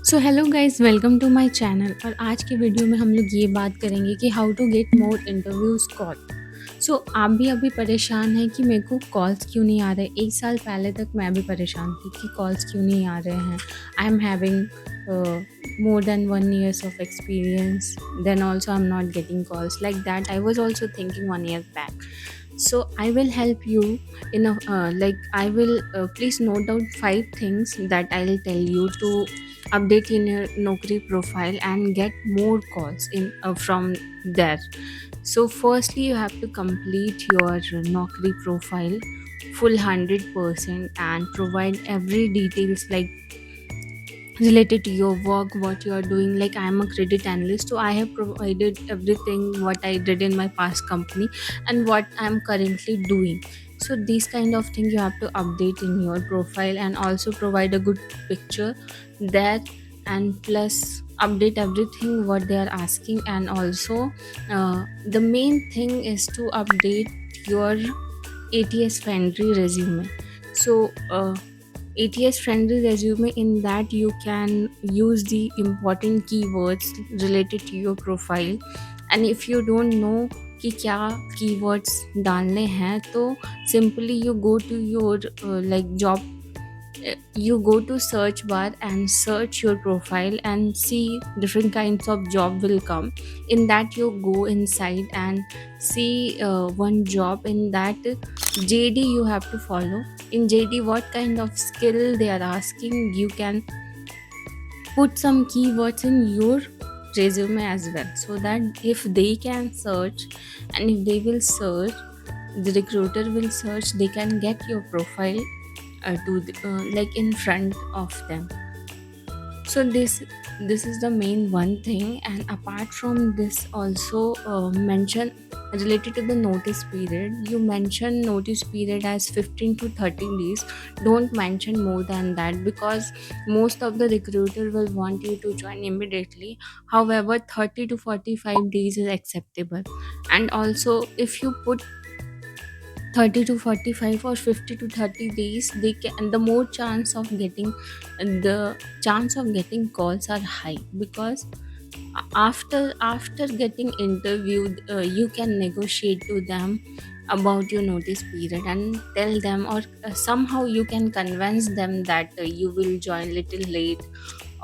So hello guys, welcome to my channel. और आज के वीडियो में हम लोग ये बात करेंगे कि how to get more interviews call. So आप भी अभी परेशान हैं कि मेरे को कॉल्स क्यों नहीं आ रहे। एक साल पहले तक मैं भी परेशान थी कि कॉल्स क्यों नहीं आ रहे हैं। I am having more than 1 years of experience, then also I'm not getting calls like that. I was also thinking 1 year back. So I will help you in a I will please note down 5 things that I'll tell you to update in your Naukri profile and get more calls in from there. So firstly, you have to complete your Naukri profile full 100% and provide every details like related to your work, what you are doing. Like, I am a credit analyst, so I have provided everything what I did in my past company and what I am currently doing. So these kind of thing you have to update in your profile and also provide a good picture there, and plus update everything what they are asking. And also the main thing is to update your ATS friendly resume. So ATS friendly resume, in that you can use the important keywords related to your profile. And if you don't know कि क्या keywords डालने हैं, तो simply you go to your job, you go to search bar and search your profile and see different kinds of job will come. In that you go inside and see one job. In that JD you have to follow. In JD what kind of skill they are asking, you can put some keywords in your resume as well, so that if they can search, and if they will search, the recruiter will search, they can get your profile in front of them. So this is the main one thing. And apart from this, also mention related to the notice period. You mention notice period as 15 to 30 days. Don't mention more than that, because most of the recruiter will want you to join immediately. However, 30 to 45 days is acceptable. And also if you put 30 to 45 or 50 to 30 days, they can, the more chance of getting, the chance of getting calls are high, because after getting interviewed, you can negotiate to them about your notice period and tell them, or somehow you can convince them that you will join little late,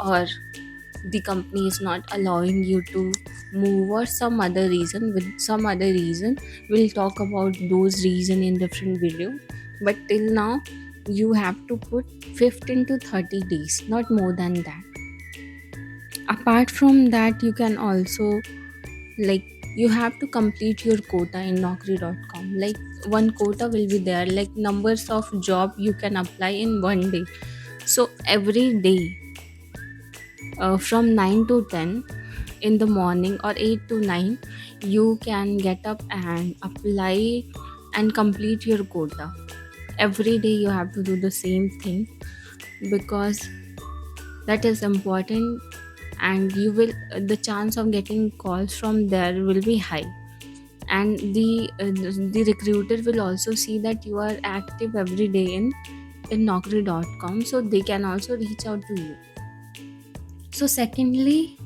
or the company is not allowing you to move, or some other reason. With some other reason, we'll talk about those reason in different video. But till now, you have to put 15 to 30 days, not more than that. Apart from that, you can also, like, you have to complete your quota in naukri.com. Like, one quota will be there, like numbers of job you can apply in one day. So every day, from 9 to 10 in the morning, or 8 to 9, you can get up and apply and complete your quota. Every day you have to do the same thing, because that is important. And you will, the chance of getting calls from there will be high. And the recruiter will also see that you are active every day in naukri.com, so they can also reach out to you. So secondly,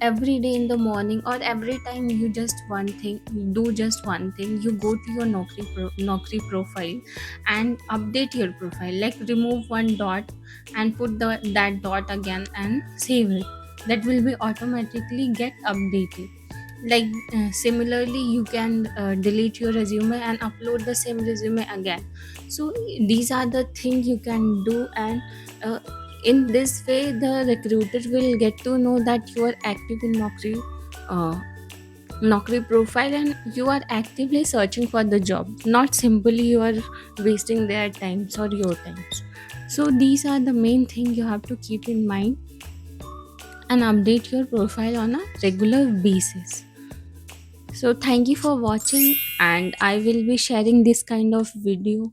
every day in the morning, or every time you just one thing, do just one thing, you go to your Naukri profile and update your profile. Like, remove one dot and put that dot again and save it. That will be automatically get updated. Like, similarly, you can delete your resume and upload the same resume again. So these are the things you can do. And uh, in this way, the recruiter will get to know that you are active in uh, Naukri profile, and you are actively searching for the job, not simply you are wasting their times or your times. So these are the main thing you have to keep in mind and update your profile on a regular basis. So thank you for watching, and I will be sharing this kind of video.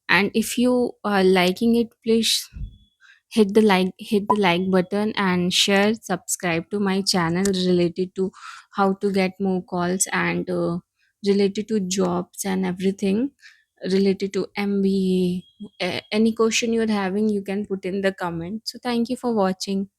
And if you are liking it, please hit the like button and share, subscribe to my channel related to how to get more calls, and related to jobs and everything. related to MBA. Any question you're having, you can put in the comment. So thank you for watching.